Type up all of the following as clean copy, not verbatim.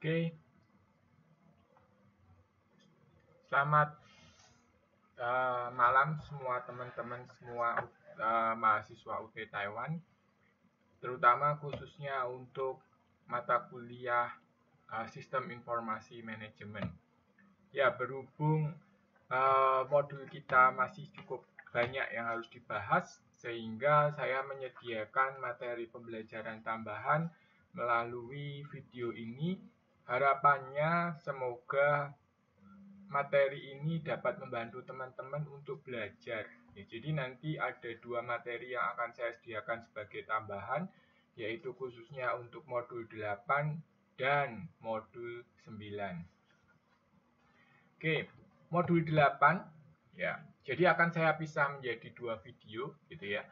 Oke, selamat malam semua teman-teman semua mahasiswa UT Taiwan, terutama khususnya untuk mata kuliah Sistem Informasi Manajemen. Ya, berhubung modul kita masih cukup banyak yang harus dibahas, sehingga saya menyediakan materi pembelajaran tambahan melalui video ini. Harapannya semoga materi ini dapat membantu teman-teman untuk belajar. Ya, jadi nanti ada dua materi yang akan saya sediakan sebagai tambahan, yaitu khususnya untuk modul 8 dan modul 9. Oke, modul 8 ya. Jadi akan saya pisah menjadi dua video gitu ya.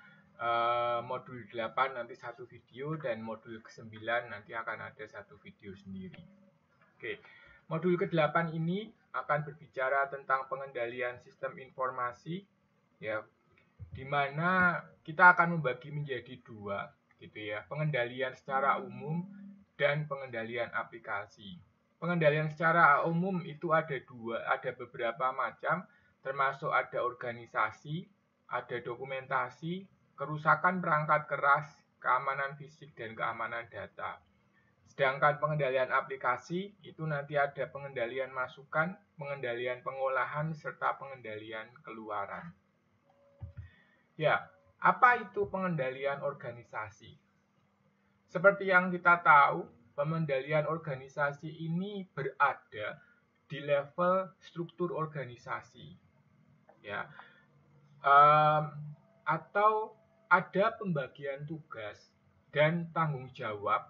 Modul 8 nanti satu video dan modul ke-9 nanti akan ada satu video sendiri. Oke, modul ke-8 ini akan berbicara tentang pengendalian sistem informasi, ya, di mana kita akan membagi menjadi dua, gitu ya, pengendalian secara umum dan pengendalian aplikasi. Pengendalian secara umum itu ada beberapa macam, termasuk ada organisasi, ada dokumentasi, kerusakan perangkat keras, keamanan fisik, dan keamanan data. Sedangkan pengendalian aplikasi itu nanti ada pengendalian masukan, pengendalian pengolahan, serta pengendalian keluaran. Ya, apa itu pengendalian organisasi? Seperti yang kita tahu, pengendalian organisasi ini berada di level struktur organisasi. Ya, atau ada pembagian tugas dan tanggung jawab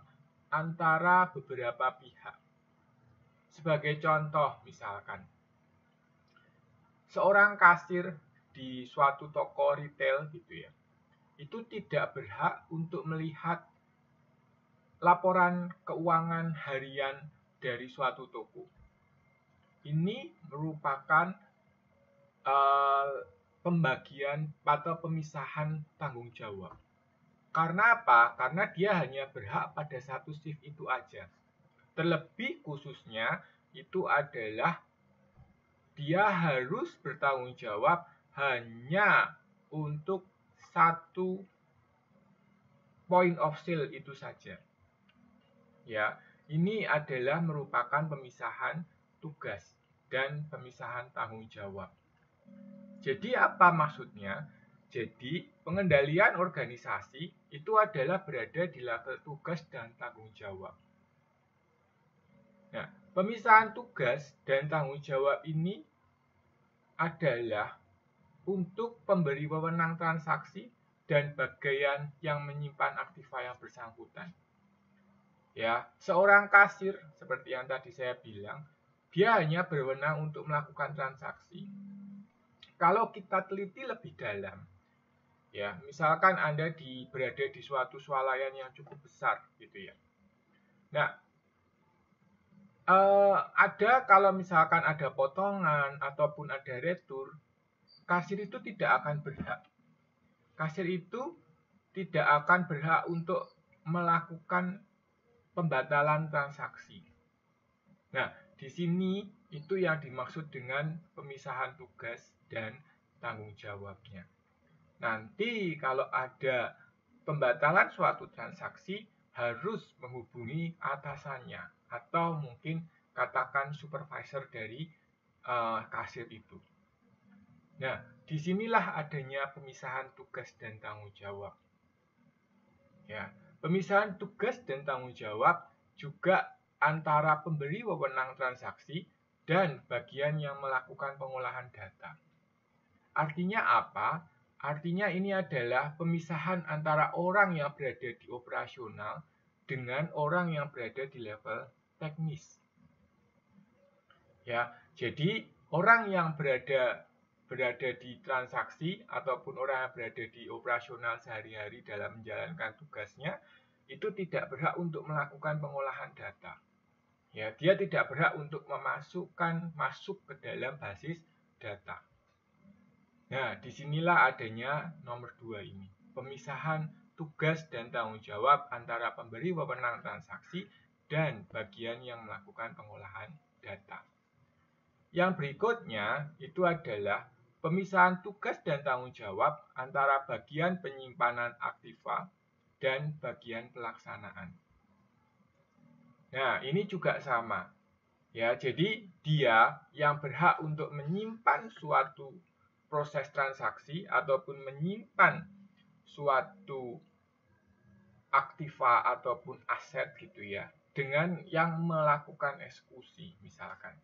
antara beberapa pihak. Sebagai contoh, misalkan, seorang kasir di suatu toko retail gitu ya, itu tidak berhak untuk melihat laporan keuangan harian dari suatu toko. Ini merupakan pembagian atau pemisahan tanggung jawab. Karena apa? Karena dia hanya berhak pada satu shift itu aja. Terlebih khususnya itu adalah dia harus bertanggung jawab hanya untuk satu point of sale itu saja. Ya, ini adalah merupakan pemisahan tugas dan pemisahan tanggung jawab. Jadi apa maksudnya? Jadi pengendalian organisasi itu adalah berada di level tugas dan tanggung jawab. Nah, pemisahan tugas dan tanggung jawab ini adalah untuk pemberi wewenang transaksi dan bagian yang menyimpan aktiva yang bersangkutan. Ya, seorang kasir seperti yang tadi saya bilang, dia hanya berwenang untuk melakukan transaksi. Kalau kita teliti lebih dalam, ya, misalkan Anda berada di suatu swalayan yang cukup besar gitu ya. Nah, kalau misalkan ada potongan ataupun ada retur, kasir itu tidak akan berhak. Kasir itu tidak akan berhak untuk melakukan pembatalan transaksi. Nah, di sini itu yang dimaksud dengan pemisahan tugas dan tanggung jawabnya. Nanti kalau ada pembatalan suatu transaksi harus menghubungi atasannya atau mungkin katakan supervisor dari kasir itu. Nah, disinilah adanya pemisahan tugas dan tanggung jawab. Ya, pemisahan tugas dan tanggung jawab juga antara pemberi wewenang transaksi dan bagian yang melakukan pengolahan data. Artinya apa? Artinya ini adalah pemisahan antara orang yang berada di operasional dengan orang yang berada di level teknis. Ya, jadi orang yang berada di transaksi ataupun orang yang berada di operasional sehari-hari dalam menjalankan tugasnya itu tidak berhak untuk melakukan pengolahan data. Ya, dia tidak berhak untuk masuk ke dalam basis data. Nah, disinilah adanya nomor 2 ini, pemisahan tugas dan tanggung jawab antara pemberi wewenang transaksi dan bagian yang melakukan pengolahan data. Yang berikutnya itu adalah pemisahan tugas dan tanggung jawab antara bagian penyimpanan aktiva dan bagian pelaksanaan. Nah, ini juga sama. Ya, jadi dia yang berhak untuk menyimpan suatu proses transaksi ataupun menyimpan suatu aktiva ataupun aset gitu ya, dengan yang melakukan eksekusi misalkan.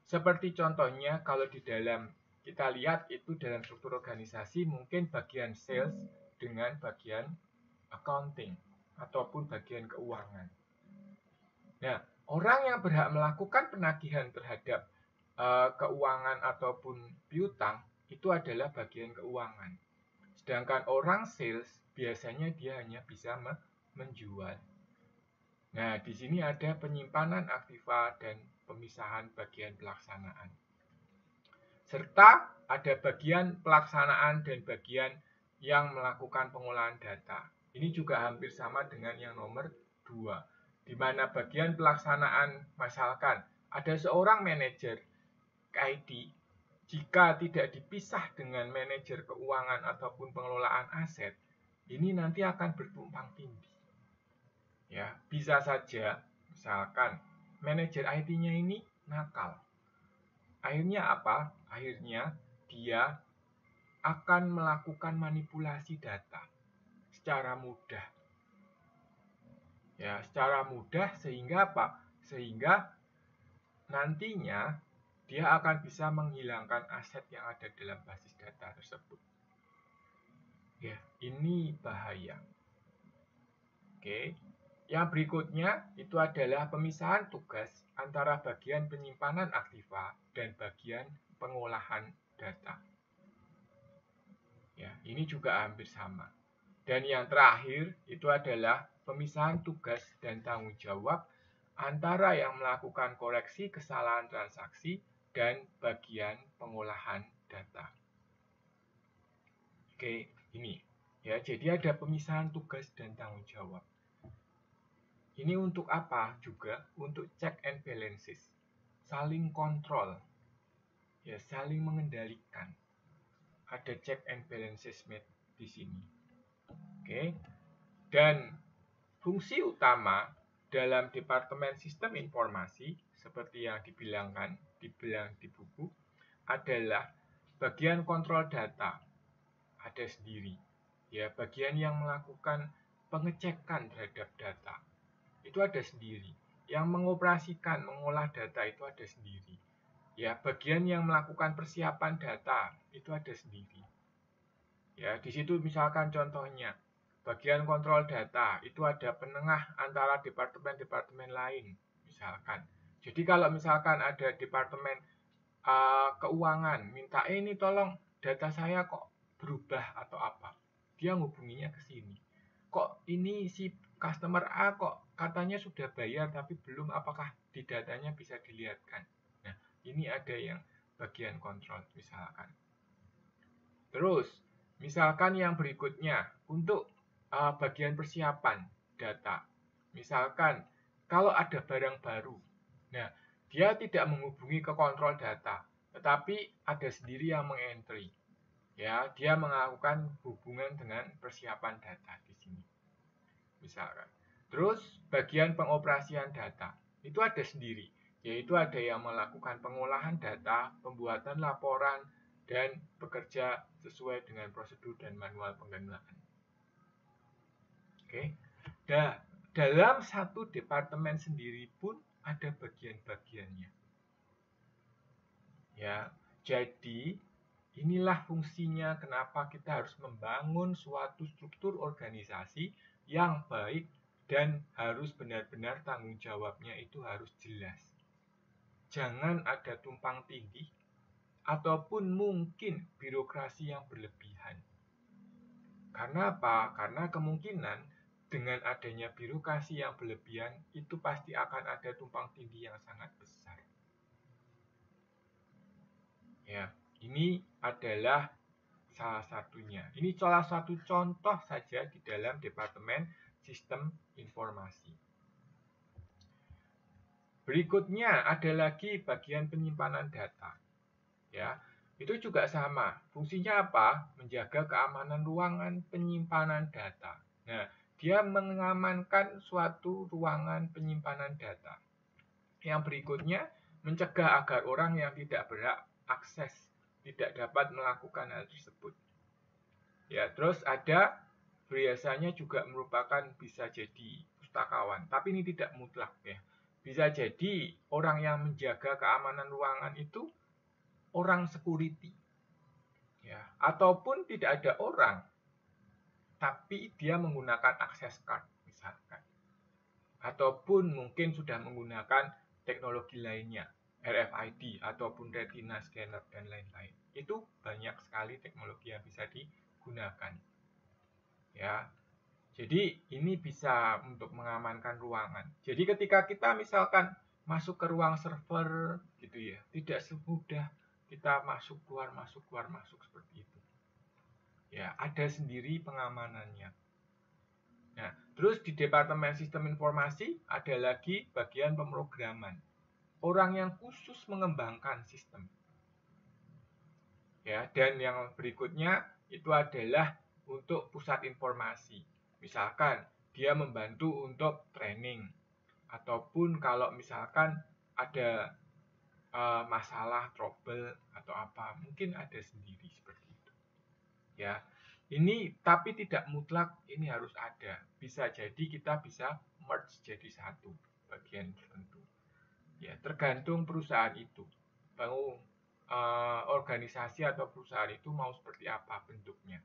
Seperti contohnya kalau di dalam kita lihat itu dalam struktur organisasi mungkin bagian sales dengan bagian accounting ataupun bagian keuangan. Nah, orang yang berhak melakukan penagihan terhadap keuangan ataupun piutang itu adalah bagian keuangan. Sedangkan orang sales biasanya dia hanya bisa menjual. Nah, di sini ada penyimpanan aktiva dan pemisahan bagian pelaksanaan. Serta ada bagian pelaksanaan dan bagian yang melakukan pengolahan data. Ini juga hampir sama dengan yang nomor 2. Di mana bagian pelaksanaan, misalkan ada seorang manajer IT, jika tidak dipisah dengan manajer keuangan ataupun pengelolaan aset, ini nanti akan bertumpang tindih. Ya, bisa saja misalkan manajer IT-nya ini nakal. Akhirnya apa? Akhirnya dia akan melakukan manipulasi data secara mudah. Ya, secara mudah sehingga apa? Sehingga nantinya dia akan bisa menghilangkan aset yang ada dalam basis data tersebut. Ya, ini bahaya. Oke. Yang berikutnya itu adalah pemisahan tugas antara bagian penyimpanan aktiva dan bagian pengolahan data. Ya, ini juga hampir sama. Dan yang terakhir itu adalah pemisahan tugas dan tanggung jawab antara yang melakukan koreksi kesalahan transaksi dan bagian pengolahan data. Oke, ini ya. Jadi ada pemisahan tugas dan tanggung jawab. Ini untuk apa juga? Untuk check and balances, saling kontrol, ya, saling mengendalikan. Ada check and balances made di sini. Oke. Dan fungsi utama dalam Departemen Sistem Informasi seperti yang dibilang di buku adalah bagian kontrol data. Ada sendiri. Ya, bagian yang melakukan pengecekan terhadap data. Itu ada sendiri. Yang mengoperasikan, mengolah data itu ada sendiri. Ya, bagian yang melakukan persiapan data itu ada sendiri. Ya, di situ misalkan contohnya, bagian kontrol data itu ada penengah antara departemen-departemen lain, misalkan. Jadi kalau misalkan ada departemen keuangan minta ini tolong data saya kok berubah atau apa, dia ngubunginya ke sini. Kok ini si customer A kok katanya sudah bayar tapi belum, apakah di datanya bisa dilihatkan? Nah, ini ada yang bagian kontrol misalkan. Terus, misalkan yang berikutnya untuk bagian persiapan data. Misalkan kalau ada barang baru, nah dia tidak menghubungi ke kontrol data, tetapi ada sendiri yang mengentry. Ya, dia melakukan hubungan dengan persiapan data di sini. Misalkan. Terus bagian pengoperasian data itu ada sendiri, yaitu ada yang melakukan pengolahan data, pembuatan laporan, dan bekerja sesuai dengan prosedur dan manual pengelolaan. Oke. Nah, dalam satu departemen sendiri pun ada bagian-bagiannya. Ya, jadi inilah fungsinya kenapa kita harus membangun suatu struktur organisasi yang baik dan harus benar-benar tanggung jawabnya itu harus jelas. Jangan ada tumpang tindih ataupun mungkin birokrasi yang berlebihan. Karena apa? Karena kemungkinan dengan adanya birokrasi yang berlebihan itu pasti akan ada tumpang tindih yang sangat besar. Ya, ini adalah salah satunya. Ini salah satu contoh saja di dalam Departemen Sistem Informasi. Berikutnya ada lagi bagian penyimpanan data. Ya, itu juga sama. Fungsinya apa? Menjaga keamanan ruangan penyimpanan data. Nah, dia mengamankan suatu ruangan penyimpanan data. Yang berikutnya, mencegah agar orang yang tidak berhak akses tidak dapat melakukan hal tersebut. Ya, terus ada biasanya juga merupakan bisa jadi pustakawan, tapi ini tidak mutlak ya. Bisa jadi orang yang menjaga keamanan ruangan itu orang security. Ya, ataupun tidak ada orang, tapi dia menggunakan access card misalkan. Ataupun mungkin sudah menggunakan teknologi lainnya, RFID ataupun retina scanner dan lain-lain. Itu banyak sekali teknologi yang bisa digunakan. Ya. Jadi ini bisa untuk mengamankan ruangan. Jadi ketika kita misalkan masuk ke ruang server gitu ya, tidak semudah kita masuk keluar seperti itu. Ya, ada sendiri pengamanannya. Nah, terus di Departemen Sistem Informasi ada lagi bagian pemrograman. Orang yang khusus mengembangkan sistem. Ya, dan yang berikutnya itu adalah untuk pusat informasi. Misalkan dia membantu untuk training ataupun kalau misalkan ada masalah, trouble atau apa, mungkin ada sendiri seperti itu. Ya, ini tapi tidak mutlak ini harus ada. Bisa jadi kita bisa merge jadi satu bagian tertentu. Ya, tergantung perusahaan itu. Mau organisasi atau perusahaan itu mau seperti apa bentuknya.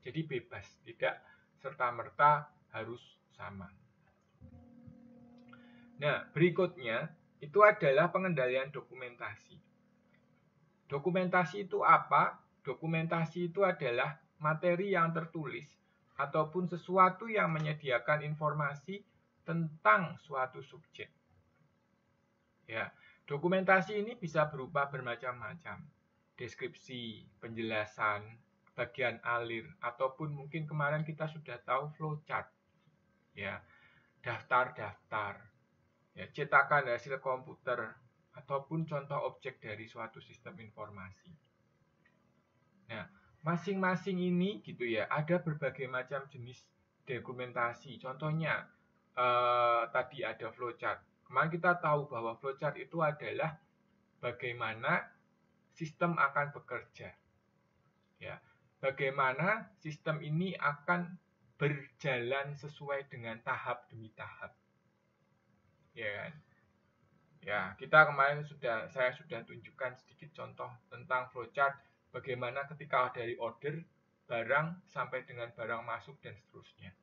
Jadi bebas, tidak serta-merta harus sama. Nah, berikutnya itu adalah pengendalian dokumentasi. Dokumentasi itu apa? Dokumentasi itu adalah materi yang tertulis ataupun sesuatu yang menyediakan informasi tentang suatu subjek. Ya, dokumentasi ini bisa berupa bermacam-macam. Deskripsi, penjelasan, bagian alir, ataupun mungkin kemarin kita sudah tahu flowchart. Ya, daftar-daftar, ya, cetakan hasil komputer, ataupun contoh objek dari suatu sistem informasi. Nah, masing-masing ini gitu ya, ada berbagai macam jenis dokumentasi. Contohnya, tadi ada flowchart. Kemarin kita tahu bahwa flowchart itu adalah bagaimana sistem akan bekerja. Ya, bagaimana sistem ini akan berjalan sesuai dengan tahap demi tahap. Ya kan? Ya, kita kemarin saya sudah tunjukkan sedikit contoh tentang flowchart bagaimana ketika dari order barang sampai dengan barang masuk dan seterusnya.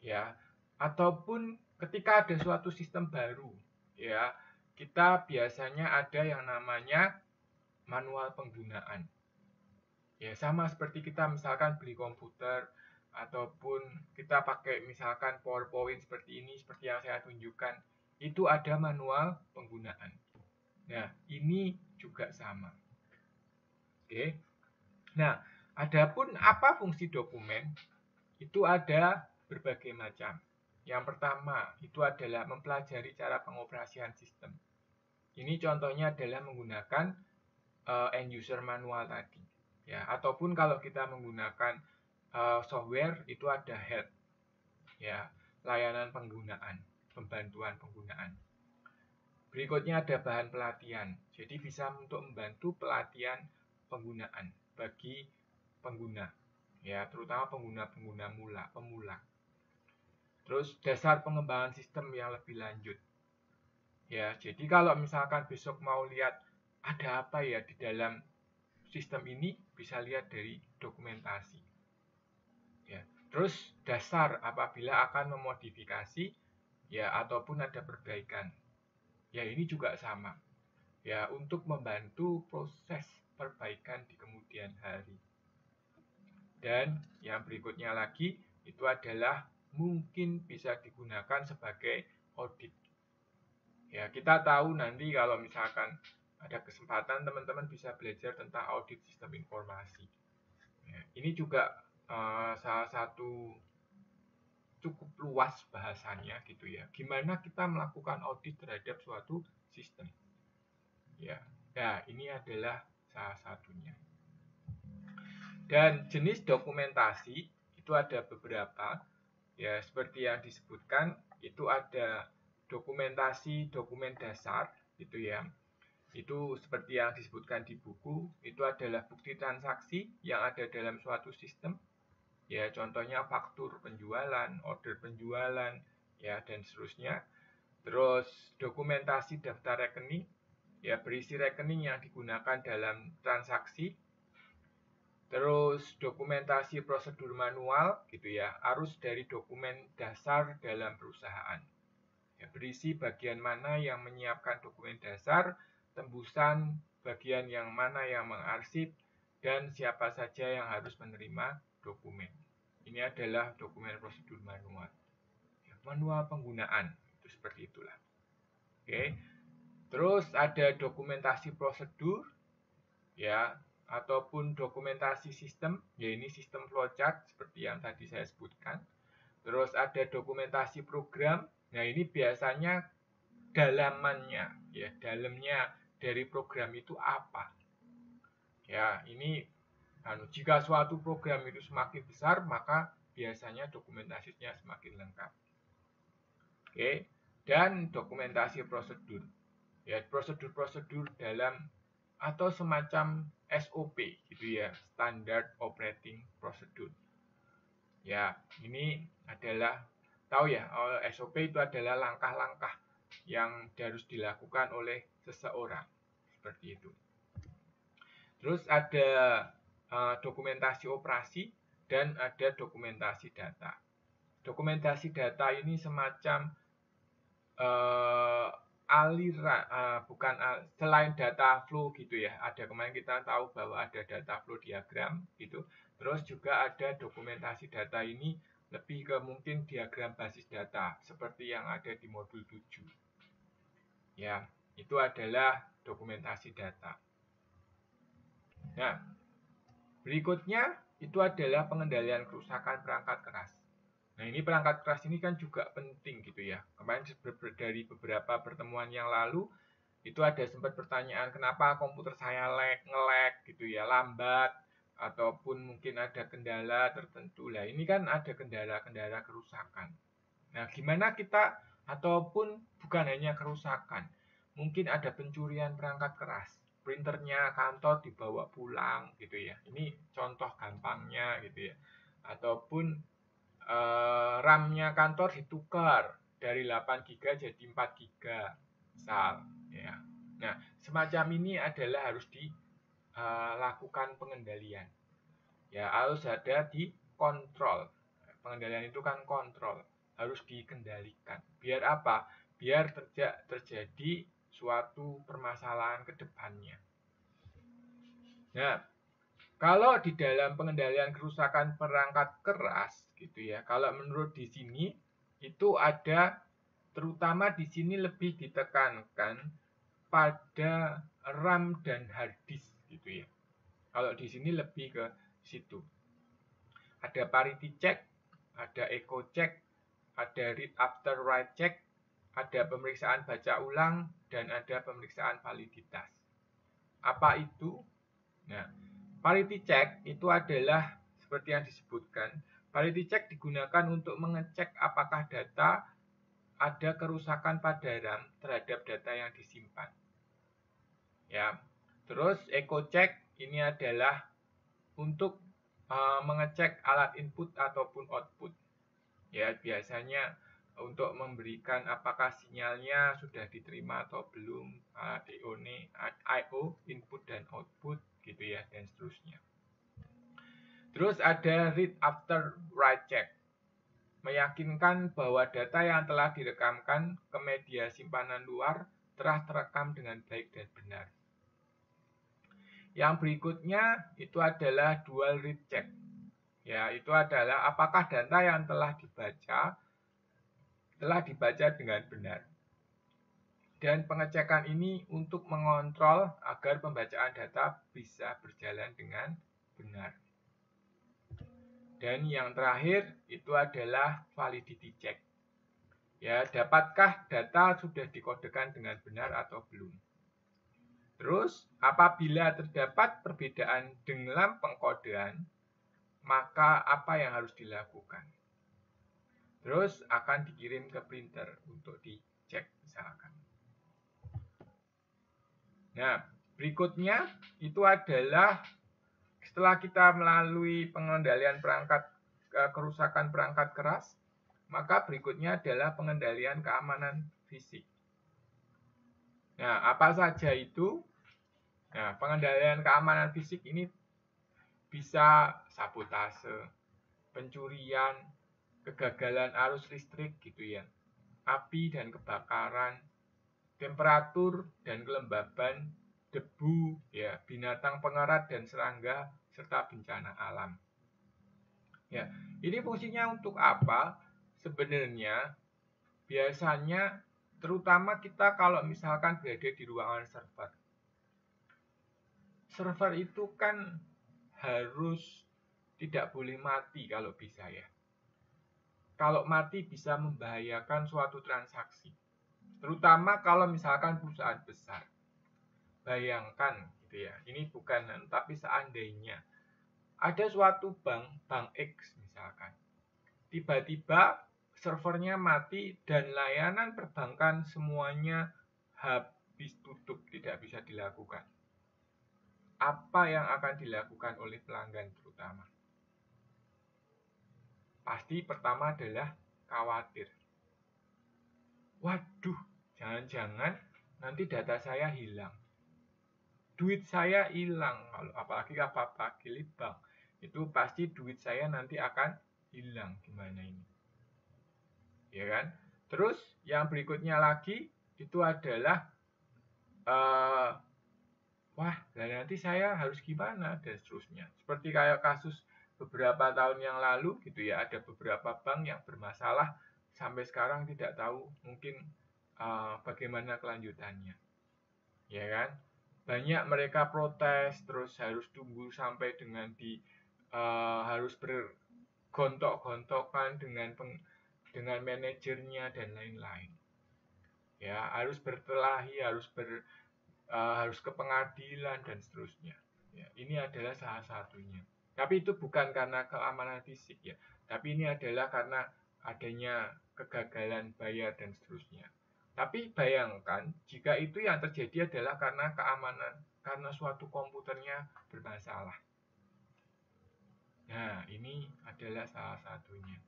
Ya, ataupun ketika ada suatu sistem baru, ya, kita biasanya ada yang namanya manual penggunaan. Ya, sama seperti kita misalkan beli komputer ataupun kita pakai misalkan PowerPoint seperti ini, seperti yang saya tunjukkan, itu ada manual penggunaan. Nah, ini juga sama. Oke. Nah, adapun apa fungsi dokumen? Itu ada berbagai macam. Yang pertama, itu adalah mempelajari cara pengoperasian sistem. Ini contohnya adalah menggunakan end user manual tadi. Ya, ataupun kalau kita menggunakan software itu ada help. Ya, layanan penggunaan, pembantuan penggunaan. Berikutnya ada bahan pelatihan. Jadi bisa untuk membantu pelatihan penggunaan bagi pengguna. Ya, terutama pengguna-pengguna pemula. Terus dasar pengembangan sistem yang lebih lanjut. Ya, jadi kalau misalkan besok mau lihat ada apa ya di dalam sistem ini, bisa lihat dari dokumentasi. Ya, terus dasar apabila akan memodifikasi ya ataupun ada perbaikan. Ya, ini juga sama. Ya, untuk membantu proses perbaikan di kemudian hari. Dan yang berikutnya lagi itu adalah mungkin bisa digunakan sebagai audit. Ya, kita tahu nanti kalau misalkan ada kesempatan teman-teman bisa belajar tentang audit sistem informasi. Ya, ini juga salah satu cukup luas bahasanya gitu ya. Gimana kita melakukan audit terhadap suatu sistem. Ya. Nah, ini adalah salah satunya. Dan jenis dokumentasi itu ada beberapa. Ya, seperti yang disebutkan, itu ada dokumentasi dokumen dasar gitu ya. Itu seperti yang disebutkan di buku, itu adalah bukti transaksi yang ada dalam suatu sistem. Ya, contohnya faktur penjualan, order penjualan, ya, dan seterusnya. Terus dokumentasi daftar rekening, ya, berisi rekening yang digunakan dalam transaksi. Terus dokumentasi prosedur manual gitu ya, arus dari dokumen dasar dalam perusahaan. Ya, berisi bagian mana yang menyiapkan dokumen dasar, tembusan bagian yang mana yang mengarsip, dan siapa saja yang harus menerima dokumen. Ini adalah dokumen prosedur manual. Ya, manual penggunaan, itu seperti itulah. Oke. Terus ada dokumentasi prosedur, ya, ataupun dokumentasi sistem, ya ini sistem flowchart seperti yang tadi saya sebutkan. Terus ada dokumentasi program, nah ini biasanya dalamannya, ya dalamnya dari program itu apa. Ya ini jika suatu program itu semakin besar, maka biasanya dokumentasinya semakin lengkap. Oke, dan dokumentasi prosedur, ya prosedur-prosedur dalam atau semacam SOP gitu ya, Standard Operating Procedure. Ya, ini adalah tahu ya, SOP itu adalah langkah-langkah yang harus dilakukan oleh seseorang. Seperti itu. Terus ada dokumentasi operasi dan ada dokumentasi data. Dokumentasi data ini semacam aliran, selain data flow gitu ya. Ada kemarin kita tahu bahwa ada data flow diagram gitu. Terus juga ada dokumentasi data ini lebih ke mungkin diagram basis data seperti yang ada di modul 7. Ya, itu adalah dokumentasi data. Nah, berikutnya itu adalah pengendalian kerusakan perangkat keras. Nah, ini perangkat keras ini kan juga penting gitu ya. Kemarin dari beberapa pertemuan yang lalu, itu ada sempat pertanyaan kenapa komputer saya nge-lag gitu ya, lambat, ataupun mungkin ada kendala tertentu. Nah, ini kan ada kendala-kendala kerusakan. Nah, gimana kita, ataupun bukan hanya kerusakan, mungkin ada pencurian perangkat keras. Printernya kantor dibawa pulang gitu ya. Ini contoh gampangnya gitu ya. Ataupun RAM-nya kantor ditukar dari 8 GB jadi 4 GB misal ya. Nah, semacam ini adalah harus dilakukan pengendalian. Ya, harus ada di kontrol. Pengendalian itu kan kontrol, harus dikendalikan. Biar apa? Biar terjadi suatu permasalahan ke depannya. Nah, kalau di dalam pengendalian kerusakan perangkat keras gitu ya, kalau menurut di sini itu ada, terutama di sini lebih ditekankan pada RAM dan hard disk gitu ya. Kalau di sini lebih ke situ. Ada parity check, ada echo check, ada read after write check, ada pemeriksaan baca ulang, dan ada pemeriksaan validitas. Apa itu? Nah, parity check itu adalah seperti yang disebutkan. Parity check digunakan untuk mengecek apakah data ada kerusakan pada RAM terhadap data yang disimpan. Ya. Terus echo check ini adalah untuk mengecek alat input ataupun output. Ya, biasanya untuk memberikan apakah sinyalnya sudah diterima atau belum, I/O, input dan output gitu ya, dan seterusnya. Terus ada read after write check, meyakinkan bahwa data yang telah direkamkan ke media simpanan luar telah terekam dengan baik dan benar. Yang berikutnya itu adalah dual read check. Ya, itu adalah apakah data yang telah dibaca dengan benar. Dan pengecekan ini untuk mengontrol agar pembacaan data bisa berjalan dengan benar. Dan yang terakhir itu adalah validity check. Ya, dapatkah data sudah dikodekan dengan benar atau belum? Terus, apabila terdapat perbedaan dalam pengkodean, maka apa yang harus dilakukan? Terus akan dikirim ke printer untuk dicek misalkan. Nah, berikutnya itu adalah setelah kita melalui pengendalian kerusakan perangkat keras, maka berikutnya adalah pengendalian keamanan fisik. Nah, apa saja itu? Nah, pengendalian keamanan fisik ini bisa sabotase, pencurian, kegagalan arus listrik gitu ya, api dan kebakaran, temperatur dan kelembaban, debu, ya, binatang pengerat dan serangga, serta bencana alam. Ya, ini fungsinya untuk apa? Sebenarnya biasanya terutama kita kalau misalkan berada di ruangan server. Server itu kan harus tidak boleh mati kalau bisa ya. Kalau mati bisa membahayakan suatu transaksi. Terutama kalau misalkan perusahaan besar. Bayangkan gitu ya. Ini bukan tapi seandainya ada suatu bank X misalkan, tiba-tiba servernya mati dan layanan perbankan semuanya habis tutup, tidak bisa dilakukan. Apa yang akan dilakukan oleh pelanggan terutama? Pasti pertama adalah khawatir. Waduh, jangan-jangan nanti data saya hilang. Duit saya hilang, kalau apalagi pakai bank. Itu pasti duit saya nanti akan hilang, gimana ini, ya kan? Terus yang berikutnya lagi itu adalah wah, nanti saya harus gimana dan seterusnya. Seperti kayak kasus beberapa tahun yang lalu gitu ya, ada beberapa bank yang bermasalah sampai sekarang tidak tahu mungkin bagaimana kelanjutannya, ya kan? Banyak mereka protes, terus harus tunggu sampai dengan harus bergontok-gontokan dengan manajernya dan lain-lain. Ya, harus berkelahi, harus ke pengadilan dan seterusnya. Ya, ini adalah salah satunya. Tapi itu bukan karena keamanan fisik ya, tapi ini adalah karena adanya kegagalan bayar dan seterusnya. Tapi bayangkan jika itu yang terjadi adalah karena keamanan, karena suatu komputernya bermasalah. Nah, ini adalah salah satunya.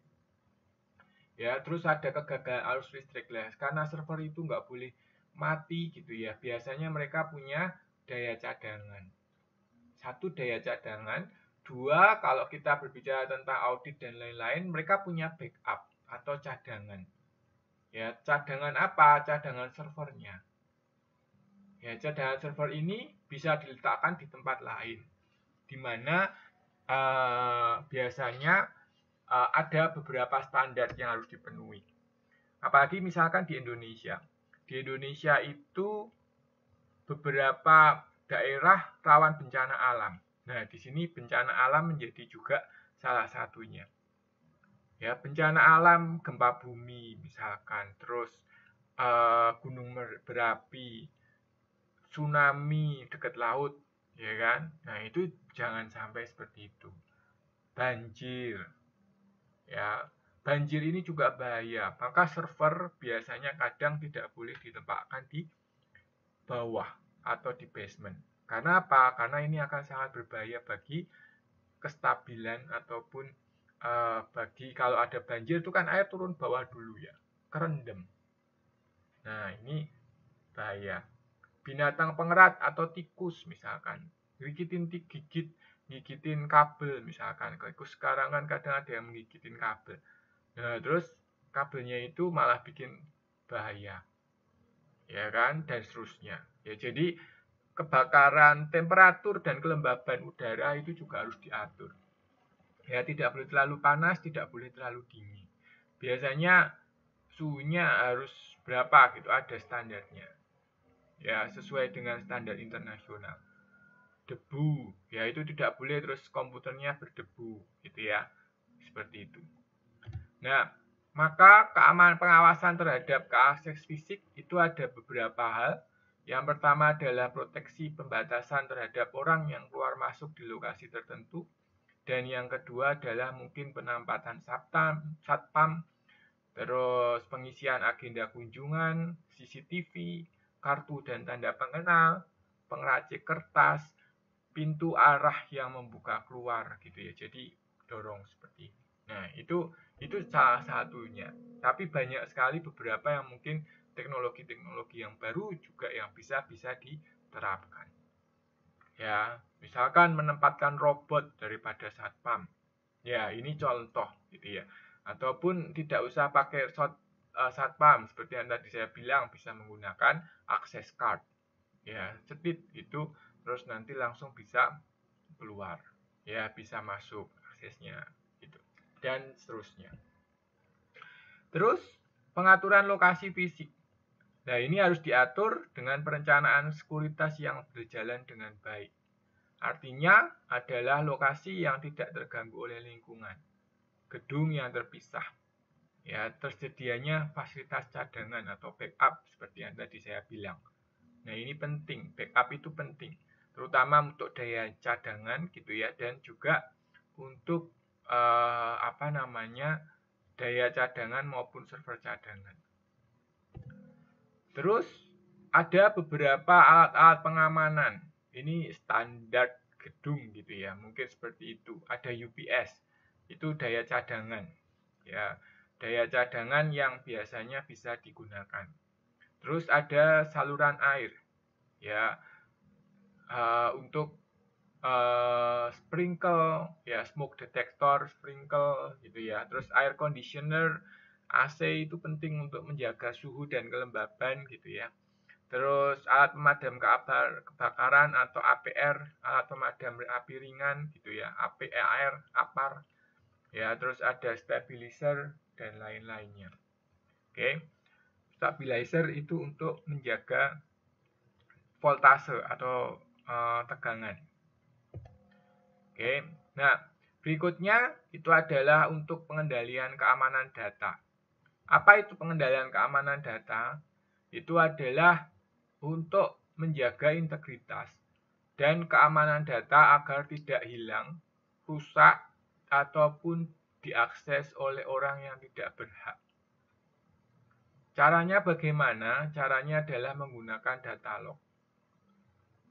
Ya, terus ada kegagalan arus listrik lah. Karena server itu nggak boleh mati gitu ya. Biasanya mereka punya daya cadangan. Satu, daya cadangan. Dua, kalau kita berbicara tentang audit dan lain-lain, mereka punya backup atau cadangan. Ya, cadangan apa? Cadangan servernya. Ya, cadangan server ini bisa diletakkan di tempat lain, di mana biasanya ada beberapa standar yang harus dipenuhi. Apalagi misalkan di Indonesia. Di Indonesia itu beberapa daerah rawan bencana alam. Nah, di sini bencana alam menjadi juga salah satunya. Ya, bencana alam, gempa bumi misalkan, terus gunung berapi, tsunami dekat laut, ya kan? Nah, itu jangan sampai seperti itu. Banjir, ya, banjir ini juga bahaya. Maka server biasanya kadang tidak boleh ditempatkan di bawah atau di basement. Karena apa? Karena ini akan sangat berbahaya bagi kestabilan ataupun bagi kalau ada banjir itu kan air turun bawah dulu ya, kerendam. Nah, ini bahaya. Binatang pengerat atau tikus misalkan, gigitin kabel misalkan. Tikus sekarang kan kadang ada yang mengigitin kabel. Nah, terus kabelnya itu malah bikin bahaya, ya kan, dan seterusnya. Ya, jadi kebakaran, temperatur dan kelembaban udara itu juga harus diatur. Ya, tidak boleh terlalu panas, tidak boleh terlalu dingin. Biasanya suhunya harus berapa gitu, ada standarnya. Ya, sesuai dengan standar internasional. Debu, ya itu tidak boleh terus komputernya berdebu gitu ya. Seperti itu. Nah, maka pengawasan terhadap akses fisik itu ada beberapa hal. Yang pertama adalah proteksi pembatasan terhadap orang yang keluar masuk di lokasi tertentu. Dan yang kedua adalah mungkin penempatan satpam, terus pengisian agenda kunjungan, CCTV, kartu dan tanda pengenal, pengracik kertas, pintu arah yang membuka keluar gitu ya. Jadi dorong seperti ini. Nah, itu salah satunya. Tapi banyak sekali beberapa yang mungkin teknologi-teknologi yang baru juga yang bisa diterapkan. Ya, misalkan menempatkan robot daripada satpam. Ya, ini contoh gitu ya. Ataupun tidak usah pakai satpam seperti yang tadi saya bilang, bisa menggunakan access card. Ya, cetit gitu, terus nanti langsung bisa keluar. Ya, bisa masuk aksesnya gitu. Dan seterusnya. Terus pengaturan lokasi fisik. Nah, ini harus diatur dengan perencanaan sekuritas yang berjalan dengan baik. Artinya adalah lokasi yang tidak terganggu oleh lingkungan, gedung yang terpisah, ya, tersedianya fasilitas cadangan atau backup seperti yang tadi saya bilang. Nah, ini penting, backup itu penting, terutama untuk daya cadangan gitu ya, dan juga untuk daya cadangan maupun server cadangan. Terus ada beberapa alat-alat pengamanan. Ini standar gedung gitu ya, mungkin seperti itu. Ada UPS, itu daya cadangan. Ya, daya cadangan yang biasanya bisa digunakan. Terus ada saluran air, ya, untuk sprinkle, ya, smoke detector, sprinkle gitu ya. Terus air conditioner, AC itu penting untuk menjaga suhu dan kelembaban gitu ya. Terus alat pemadam kebakaran atau APR, alat pemadam api ringan gitu ya, APR, APAR. Ya, terus ada stabilizer dan lain-lainnya. Oke. Stabilizer itu untuk menjaga voltase atau tegangan. Oke. Nah, berikutnya itu adalah untuk pengendalian keamanan data. Apa itu pengendalian keamanan data? Itu adalah untuk menjaga integritas dan keamanan data agar tidak hilang, rusak, ataupun diakses oleh orang yang tidak berhak. Caranya bagaimana? Caranya adalah menggunakan data log,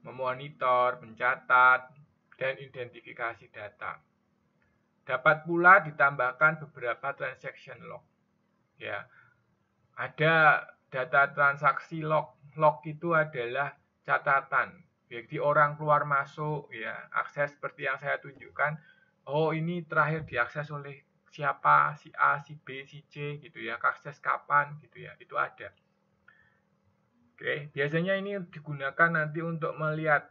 memonitor, mencatat, dan identifikasi data. Dapat pula ditambahkan beberapa transaction log. Ya, ada data transaksi log. Log itu adalah catatan. Jadi orang keluar masuk, ya, akses seperti yang saya tunjukkan. Oh, ini terakhir diakses oleh siapa, si A, si B, si C, gitu ya. Akses kapan, gitu ya. Itu ada. Oke, biasanya ini digunakan nanti untuk melihat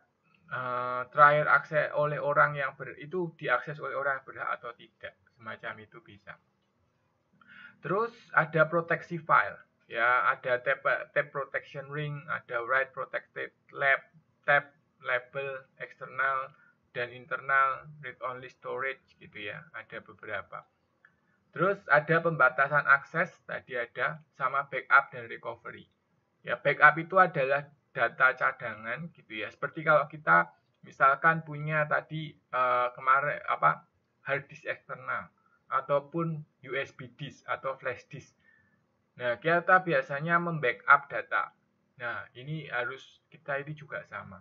terakhir akses oleh orang yang itu diakses oleh orang yang berhak atau tidak, semacam itu bisa. Terus ada proteksi file, ya, ada tab protection ring, ada write protected tab label eksternal dan internal, read only storage gitu ya, ada beberapa. Terus ada pembatasan akses, tadi ada, sama backup dan recovery. Ya, backup itu adalah data cadangan gitu ya. Seperti kalau kita misalkan punya tadi kemarin hard disk eksternal ataupun USB disk atau flash disk. Nah, kita biasanya membackup data. Nah, ini kita ini juga sama.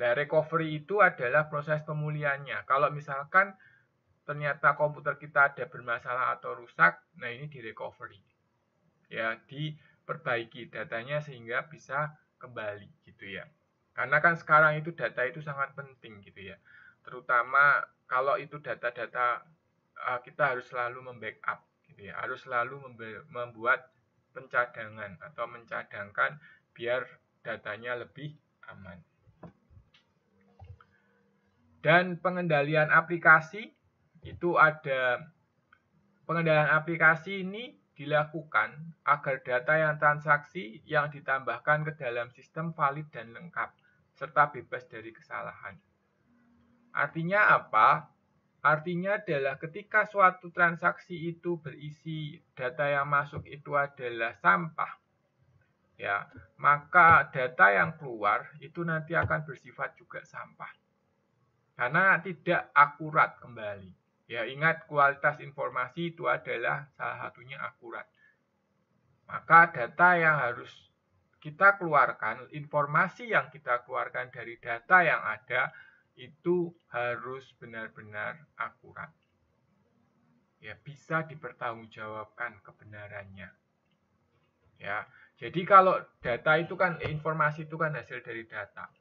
Nah, recovery itu adalah proses pemulihannya. Kalau misalkan ternyata komputer kita ada bermasalah atau rusak, nah ini di recovery. Ya, diperbaiki datanya sehingga bisa kembali gitu ya. Karena kan sekarang itu data itu sangat penting gitu ya. Terutama kalau itu data-data kita harus selalu membackup gitu ya. Harus selalu membuat pencadangan atau mencadangkan biar datanya lebih aman. Dan pengendalian aplikasi itu ada pengendalian aplikasi ini dilakukan agar data yang transaksi yang ditambahkan ke dalam sistem valid dan lengkap serta bebas dari kesalahan. Artinya apa? Artinya adalah ketika suatu transaksi itu berisi data yang masuk itu adalah sampah, ya, maka data yang keluar itu nanti akan bersifat juga sampah. Karena tidak akurat kembali. Ya, ingat kualitas informasi itu adalah salah satunya akurat. Maka data yang harus kita keluarkan, informasi yang kita keluarkan dari data yang ada itu harus benar-benar akurat. Ya, bisa dipertanggungjawabkan kebenarannya. Ya, jadi kalau data itu kan, informasi itu kan hasil dari data.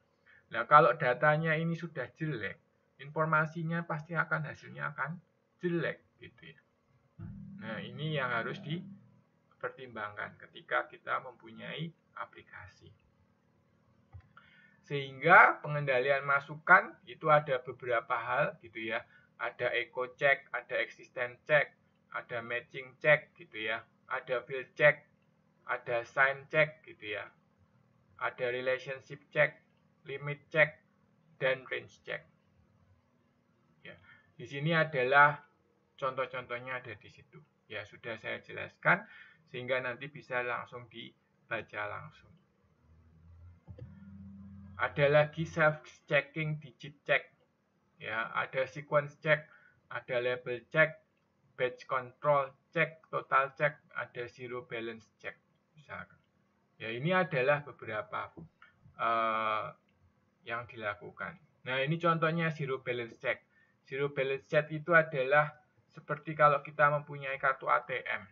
Nah, kalau datanya ini sudah jelek, informasinya pasti akan hasilnya akan jelek gitu ya. Nah, ini yang harus dipertimbangkan ketika kita mempunyai aplikasi. Sehingga pengendalian masukan itu ada beberapa hal gitu ya. Ada echo check, ada existence check, ada matching check gitu ya. Ada field check, ada sign check gitu ya. Ada relationship check, limit check, dan range check. Ya, di sini adalah contoh-contohnya ada di situ. Ya, sudah saya jelaskan sehingga nanti bisa langsung dibaca langsung. Ada lagi self-checking digit check. Ya, ada sequence check, ada label check, batch control check, total check, ada zero balance check misalkan. Ya, ini adalah beberapa yang dilakukan. Nah, ini contohnya zero balance check. Zero balance check itu adalah seperti kalau kita mempunyai kartu ATM.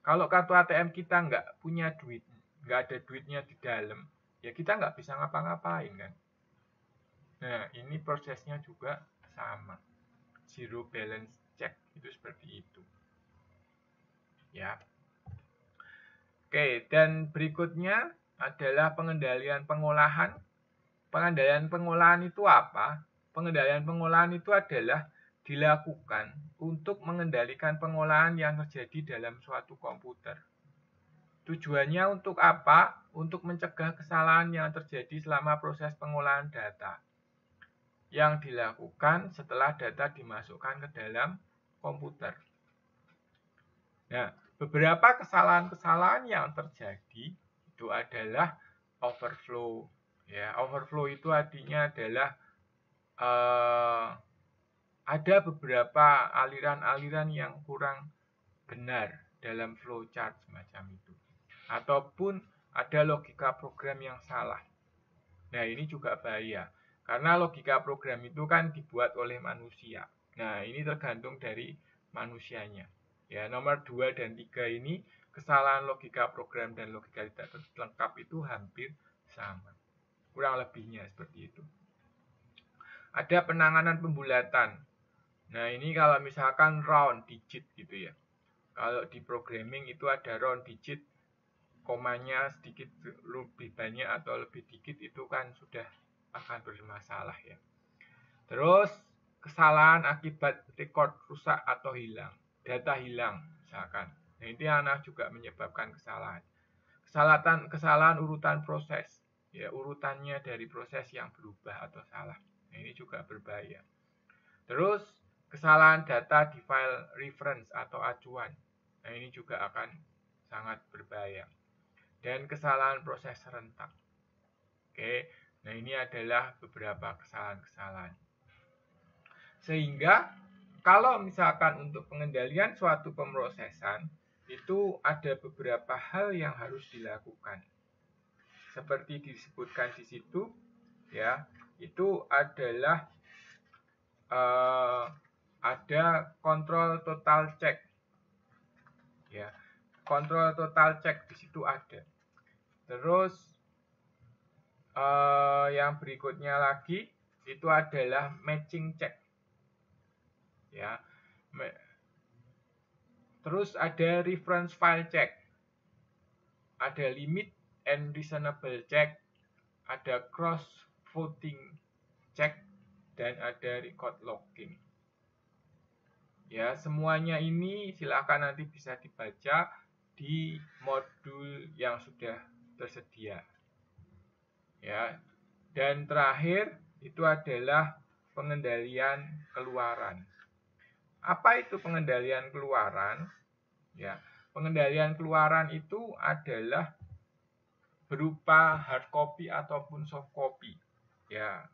Kalau kartu ATM kita nggak punya duit, nggak ada duitnya di dalam, ya kita nggak bisa ngapa-ngapain kan. Nah, ini prosesnya juga sama. Zero balance check itu seperti itu. Ya. Oke, dan berikutnya adalah pengendalian pengolahan. Pengendalian pengolahan itu apa? Pengendalian pengolahan itu adalah dilakukan untuk mengendalikan pengolahan yang terjadi dalam suatu komputer. Tujuannya untuk apa? Untuk mencegah kesalahan yang terjadi selama proses pengolahan data yang dilakukan setelah data dimasukkan ke dalam komputer. Nah, beberapa kesalahan-kesalahan yang terjadi itu adalah overflow. Ya, overflow itu artinya adalah ada beberapa aliran-aliran yang kurang benar dalam flowchart semacam itu. Ataupun ada logika program yang salah. Nah, ini juga bahaya. Karena logika program itu kan dibuat oleh manusia. Nah, ini tergantung dari manusianya. Ya, nomor 2 dan 3 ini kesalahan logika program dan logika tidak lengkap itu hampir sama. Kurang lebihnya seperti itu. Ada penanganan pembulatan. Nah, ini kalau misalkan round digit gitu ya. Kalau di programming itu ada round digit, komanya sedikit lebih banyak atau lebih dikit itu kan sudah akan bermasalah ya. Terus kesalahan akibat record rusak atau hilang, data hilang misalkan. Nah, ini anak juga menyebabkan kesalahan. Kesalahan urutan proses, ya urutannya dari proses yang berubah atau salah. Nah, ini juga berbahaya. Terus kesalahan data di file reference atau acuan. Nah, ini juga akan sangat berbahaya. Dan kesalahan proses serentak. Oke, nah ini adalah beberapa kesalahan-kesalahan. Sehingga kalau misalkan untuk pengendalian suatu pemrosesan itu ada beberapa hal yang harus dilakukan. Seperti disebutkan di situ, ya, itu adalah ada kontrol total check. Ya, kontrol total check di situ ada. Terus yang berikutnya lagi itu adalah matching check. Ya. Terus ada reference file check. Ada limit and reasonable check, ada cross voting check, dan ada record logging. Ya, semuanya ini silakan nanti bisa dibaca di modul yang sudah tersedia. Ya. Dan terakhir itu adalah pengendalian keluaran. Apa itu pengendalian keluaran? Ya, pengendalian keluaran itu adalah berupa hard copy ataupun soft copy. Ya,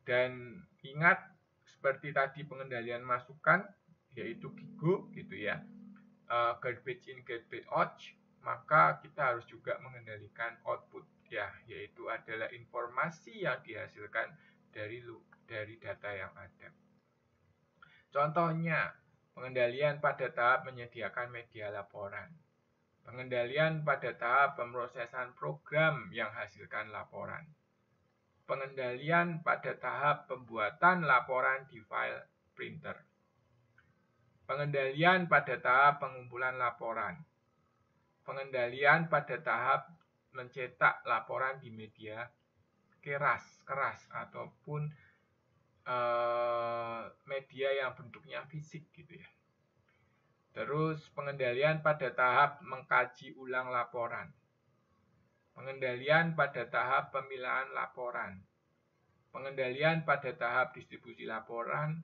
dan ingat seperti tadi pengendalian masukan yaitu GIGO gitu ya, garbage in garbage out, maka kita harus juga mengendalikan output ya, yaitu adalah informasi yang dihasilkan dari data yang ada. Contohnya, pengendalian pada tahap menyediakan media laporan, pengendalian pada tahap pemrosesan program yang hasilkan laporan, pengendalian pada tahap pembuatan laporan di file printer, pengendalian pada tahap pengumpulan laporan, pengendalian pada tahap mencetak laporan di media keras ataupun media yang bentuknya fisik gitu ya. Terus pengendalian pada tahap mengkaji ulang laporan, pengendalian pada tahap pemilahan laporan, pengendalian pada tahap distribusi laporan,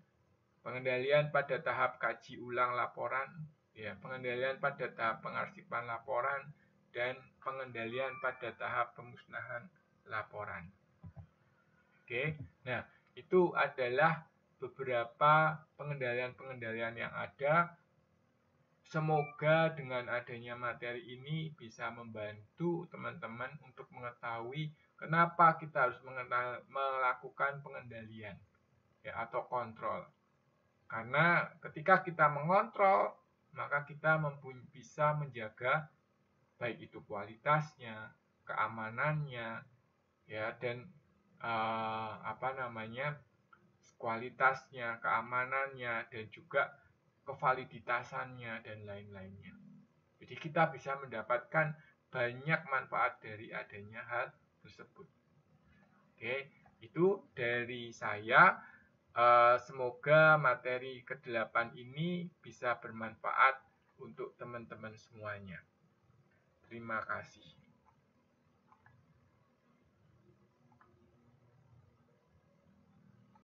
pengendalian pada tahap kaji ulang laporan, ya, pengendalian pada tahap pengarsipan laporan, dan pengendalian pada tahap pemusnahan laporan. Oke, nah itu adalah beberapa pengendalian-pengendalian yang ada. Semoga dengan adanya materi ini bisa membantu teman-teman untuk mengetahui kenapa kita harus melakukan pengendalian ya, atau kontrol. Karena ketika kita mengontrol, maka kita bisa menjaga baik itu kualitasnya, keamanannya, ya, dan kualitasnya, keamanannya, dan juga kevaliditasannya dan lain-lainnya. Jadi kita bisa mendapatkan banyak manfaat dari adanya hal tersebut. Oke, itu dari saya. Semoga materi ke-8 ini bisa bermanfaat untuk teman-teman semuanya. Terima kasih.